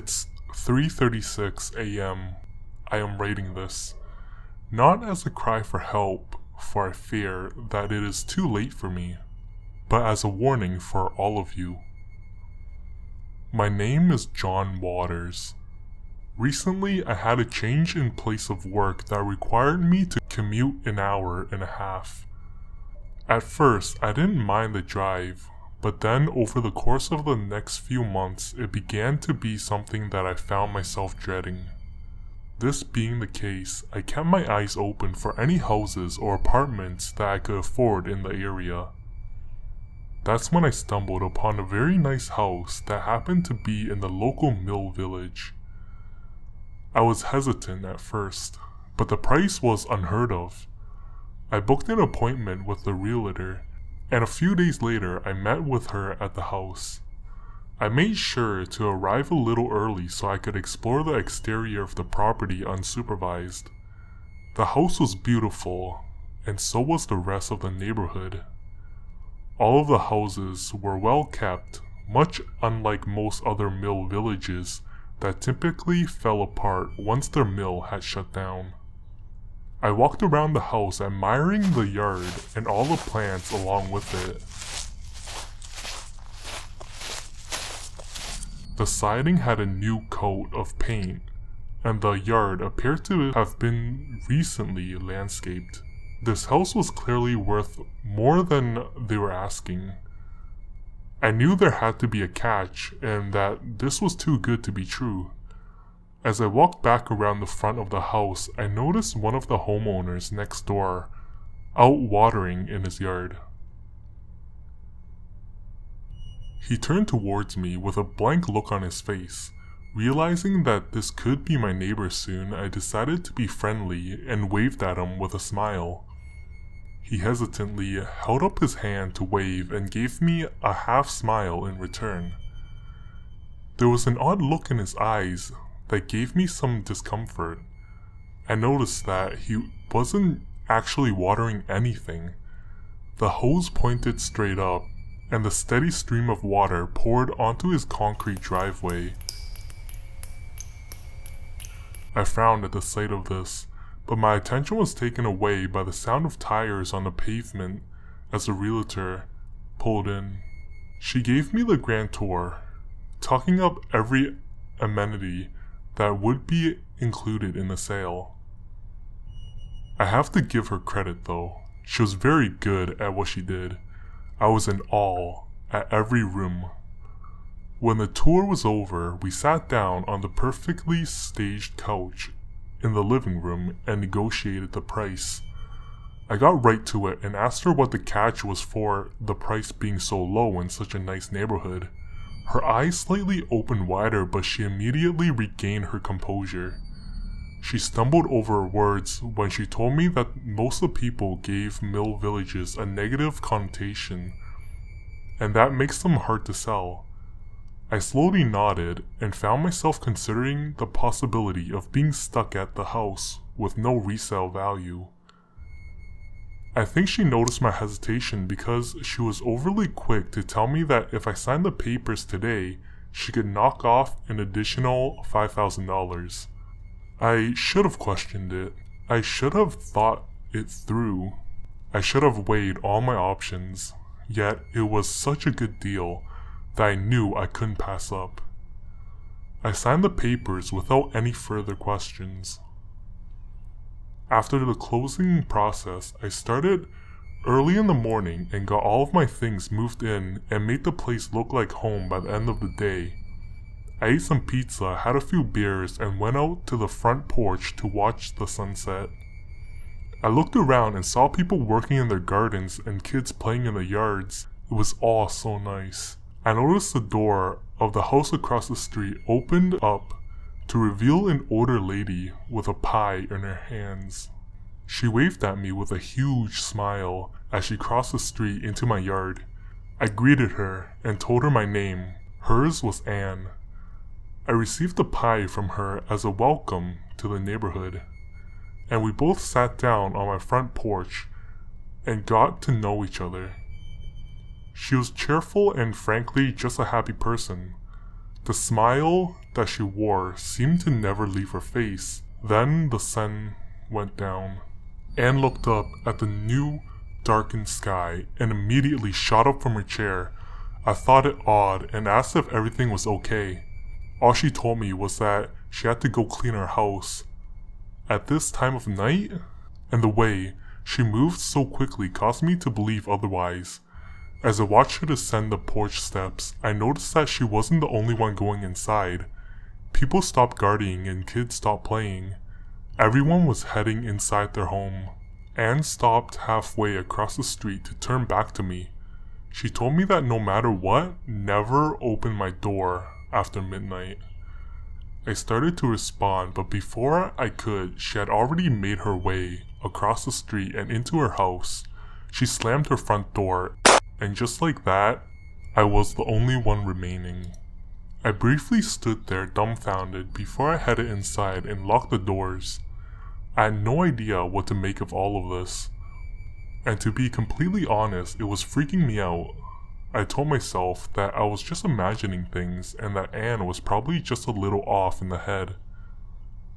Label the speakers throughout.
Speaker 1: It's 3:36 a.m. I am writing this, not as a cry for help, for I fear that it is too late for me, but as a warning for all of you. My name is John Waters. Recently, I had a change in place of work that required me to commute an hour and a half. At first, I didn't mind the drive, but then over the course of the next few months, it began to be something that I found myself dreading. This being the case, I kept my eyes open for any houses or apartments that I could afford in the area. That's when I stumbled upon a very nice house that happened to be in the local mill village. I was hesitant at first, but the price was unheard of. I booked an appointment with the realtor, and a few days later I met with her at the house. I made sure to arrive a little early so I could explore the exterior of the property unsupervised. The house was beautiful, and so was the rest of the neighborhood. All of the houses were well kept, much unlike most other mill villages that typically fell apart once their mill had shut down. I walked around the house admiring the yard and all the plants along with it. The siding had a new coat of paint, and the yard appeared to have been recently landscaped. This house was clearly worth more than they were asking. I knew there had to be a catch, and that this was too good to be true. As I walked back around the front of the house, I noticed one of the homeowners next door out watering in his yard. He turned towards me with a blank look on his face. Realizing that this could be my neighbor soon, I decided to be friendly and waved at him with a smile. He hesitantly held up his hand to wave and gave me a half smile in return. There was an odd look in his eyes that gave me some discomfort. I noticed that he wasn't actually watering anything. The hose pointed straight up, and the steady stream of water poured onto his concrete driveway. I frowned at the sight of this, but my attention was taken away by the sound of tires on the pavement as the realtor pulled in. She gave me the grand tour, talking up every amenity that would be included in the sale. I have to give her credit though. She was very good at what she did. I was in awe at every room. When the tour was over, we sat down on the perfectly staged couch in the living room and negotiated the price. I got right to it and asked her what the catch was for the price being so low in such a nice neighborhood. Her eyes slightly opened wider, but she immediately regained her composure. She stumbled over words when she told me that most of the people gave mill villages a negative connotation, and that makes them hard to sell. I slowly nodded and found myself considering the possibility of being stuck at the house with no resale value. I think she noticed my hesitation because she was overly quick to tell me that if I signed the papers today, she could knock off an additional $5,000. I should have questioned it. I should have thought it through. I should have weighed all my options. Yet it was such a good deal that I knew I couldn't pass up. I signed the papers without any further questions. After the closing process, I started early in the morning and got all of my things moved in and made the place look like home by the end of the day. I ate some pizza, had a few beers, and went out to the front porch to watch the sunset. I looked around and saw people working in their gardens and kids playing in the yards. It was all so nice. I noticed the door of the house across the street opened up to reveal an older lady with a pie in her hands. She waved at me with a huge smile as she crossed the street into my yard. I greeted her and told her my name. Hers was Anne. I received the pie from her as a welcome to the neighborhood, and we both sat down on my front porch and got to know each other. She was cheerful and frankly just a happy person. The smile, that she wore seemed to never leave her face. Then the sun went down. Anne looked up at the new darkened sky and immediately shot up from her chair. I thought it odd and asked if everything was okay. All she told me was that she had to go clean her house at this time of night, and the way she moved so quickly caused me to believe otherwise. As I watched her descend the porch steps, I noticed that she wasn't the only one going inside. People stopped guarding and kids stopped playing. Everyone was heading inside their home. Anne stopped halfway across the street to turn back to me. She told me that no matter what, never open my door after midnight. I started to respond, but before I could, she had already made her way across the street and into her house. She slammed her front door, and just like that, I was the only one remaining. I briefly stood there dumbfounded before I headed inside and locked the doors. I had no idea what to make of all of this. And to be completely honest, it was freaking me out. I told myself that I was just imagining things and that Anne was probably just a little off in the head.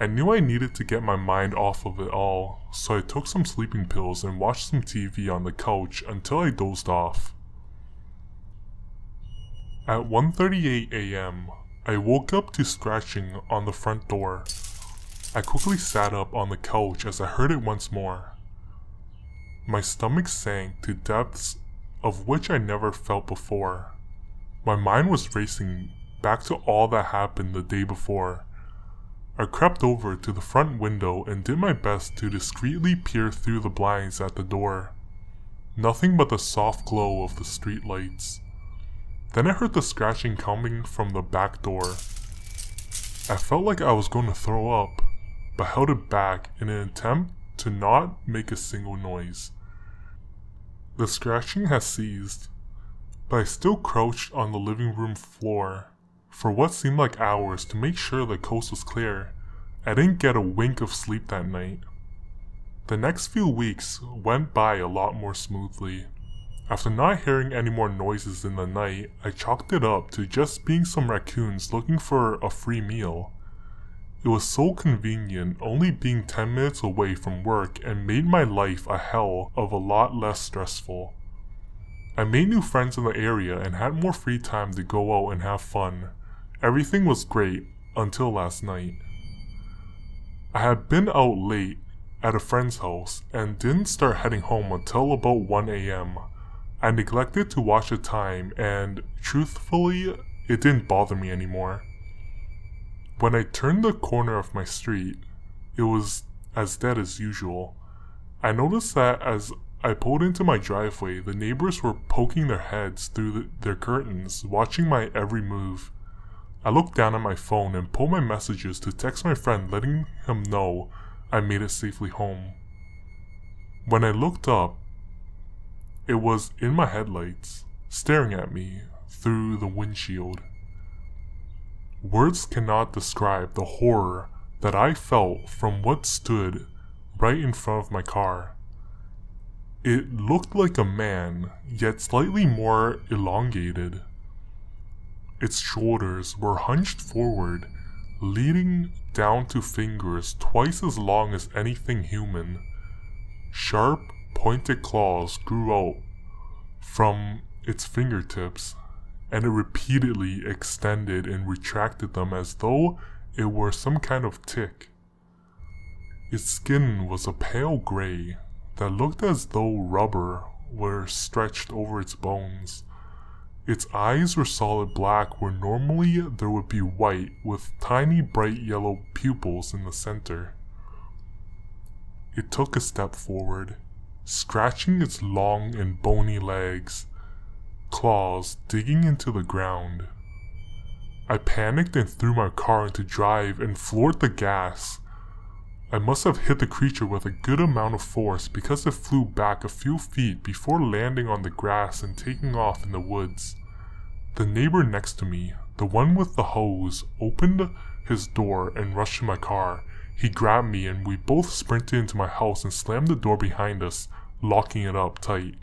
Speaker 1: I knew I needed to get my mind off of it all, so I took some sleeping pills and watched some TV on the couch until I dozed off. At 1:38 a.m., I woke up to scratching on the front door. I quickly sat up on the couch as I heard it once more. My stomach sank to depths of which I never felt before. My mind was racing back to all that happened the day before. I crept over to the front window and did my best to discreetly peer through the blinds at the door. Nothing but the soft glow of the street lights. Then I heard the scratching coming from the back door. I felt like I was going to throw up, but held it back in an attempt to not make a single noise. The scratching had ceased, but I still crouched on the living room floor for what seemed like hours to make sure the coast was clear. I didn't get a wink of sleep that night. The next few weeks went by a lot more smoothly. After not hearing any more noises in the night, I chalked it up to just being some raccoons looking for a free meal. It was so convenient, only being 10 minutes away from work, and made my life a hell of a lot less stressful. I made new friends in the area and had more free time to go out and have fun. Everything was great until last night. I had been out late at a friend's house and didn't start heading home until about 1 a.m. I neglected to watch the time and, truthfully, it didn't bother me anymore. When I turned the corner of my street, it was as dead as usual. I noticed that as I pulled into my driveway, the neighbors were poking their heads through their curtains, watching my every move. I looked down at my phone and pulled my messages to text my friend, letting him know I made it safely home. When I looked up, it was in my headlights, staring at me through the windshield. Words cannot describe the horror that I felt from what stood right in front of my car. It looked like a man, yet slightly more elongated. Its shoulders were hunched forward, leading down to fingers twice as long as anything human. Sharp, pointed claws grew out from its fingertips, and it repeatedly extended and retracted them as though it were some kind of tick. Its skin was a pale gray that looked as though rubber were stretched over its bones. Its eyes were solid black where normally there would be white with tiny bright yellow pupils in the center. It took a step forward, scratching its long and bony legs, claws digging into the ground. I panicked and threw my car into drive and floored the gas. I must have hit the creature with a good amount of force because it flew back a few feet before landing on the grass and taking off in the woods. The neighbor next to me, the one with the hose, opened his door and rushed to my car. He grabbed me and we both sprinted into my house and slammed the door behind us, locking it up tight.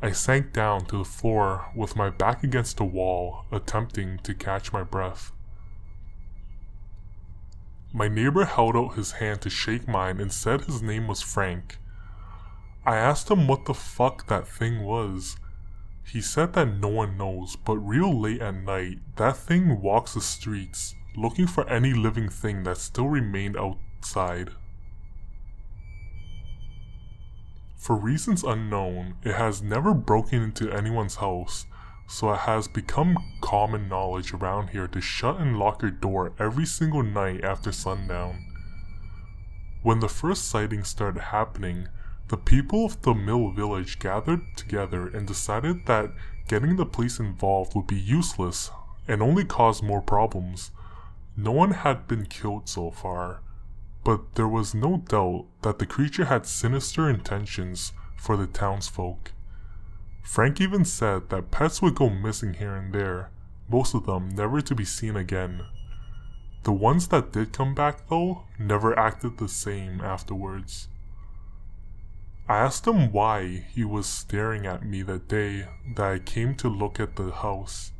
Speaker 1: I sank down to the floor with my back against the wall, attempting to catch my breath. My neighbor held out his hand to shake mine and said his name was Frank. I asked him what the fuck that thing was. He said that no one knows, but real late at night, that thing walks the streets, looking for any living thing that still remained outside. For reasons unknown, it has never broken into anyone's house, so it has become common knowledge around here to shut and lock your door every single night after sundown. When the first sightings started happening, the people of the Mill Village gathered together and decided that getting the police involved would be useless and only cause more problems. No one had been killed so far, but there was no doubt that the creature had sinister intentions for the townsfolk. Frank even said that pets would go missing here and there, most of them never to be seen again. The ones that did come back though, never acted the same afterwards. I asked him why he was staring at me that day that I came to look at the house,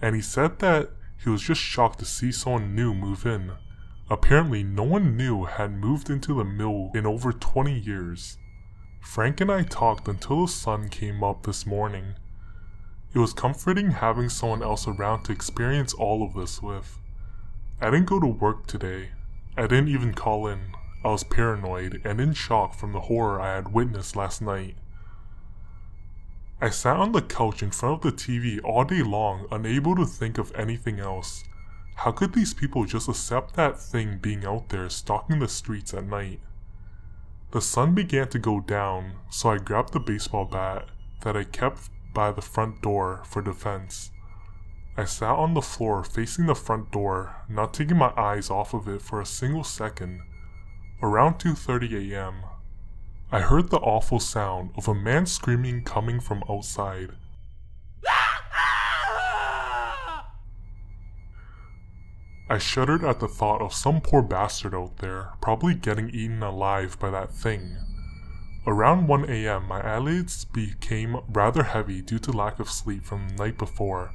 Speaker 1: and he said that he was just shocked to see someone new move in. Apparently no one new had moved into the mill in over 20 years. Frank and I talked until the sun came up this morning. It was comforting having someone else around to experience all of this with. I didn't go to work today. I didn't even call in. I was paranoid and in shock from the horror I had witnessed last night. I sat on the couch in front of the TV all day long, unable to think of anything else. How could these people just accept that thing being out there stalking the streets at night? The sun began to go down, so I grabbed the baseball bat that I kept by the front door for defense. I sat on the floor facing the front door, not taking my eyes off of it for a single second. Around 2:30 a.m., I heard the awful sound of a man screaming coming from outside. I shuddered at the thought of some poor bastard out there, probably getting eaten alive by that thing. Around 1 a.m., my eyelids became rather heavy due to lack of sleep from the night before.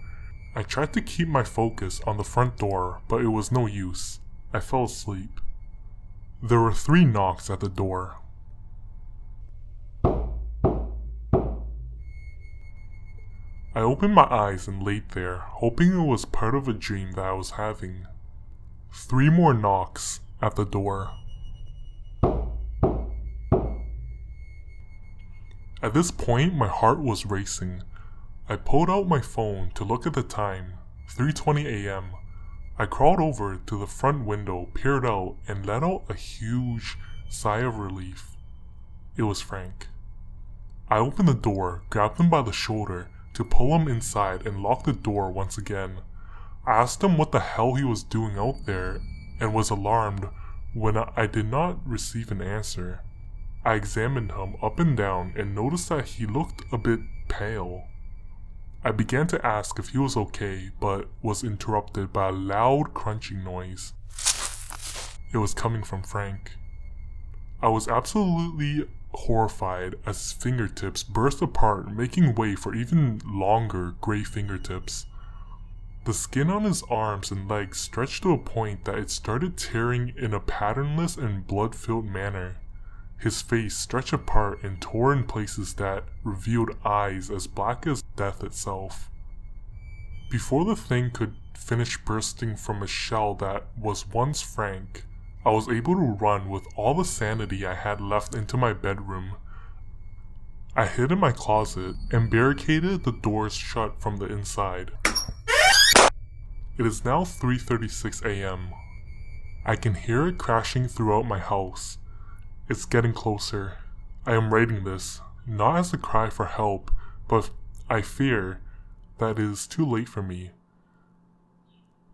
Speaker 1: I tried to keep my focus on the front door, but it was no use. I fell asleep. There were 3 knocks at the door. I opened my eyes and laid there, hoping it was part of a dream that I was having. 3 more knocks at the door. At this point, my heart was racing. I pulled out my phone to look at the time, 3:20 a.m. I crawled over to the front window, peered out, and let out a huge sigh of relief. It was Frank. I opened the door, grabbed him by the shoulder to pull him inside and lock the door once again. I asked him what the hell he was doing out there and was alarmed when I did not receive an answer. I examined him up and down and noticed that he looked a bit pale. I began to ask if he was okay, but was interrupted by a loud crunching noise. It was coming from Frank. I was absolutely horrified as his fingertips burst apart, making way for even longer gray fingertips. The skin on his arms and legs stretched to a point that it started tearing in a patternless and blood-filled manner. His face stretched apart and tore in places that revealed eyes as black as death itself. Before the thing could finish bursting from a shell that was once Frank, I was able to run with all the sanity I had left into my bedroom. I hid in my closet and barricaded the doors shut from the inside. It is now 3:36 a.m. I can hear it crashing throughout my house. It's getting closer. I am writing this, not as a cry for help, but I fear that it is too late for me.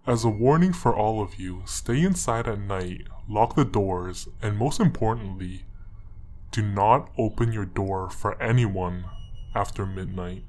Speaker 1: As a warning for all of you, stay inside at night, lock the doors, and most importantly, do not open your door for anyone after midnight.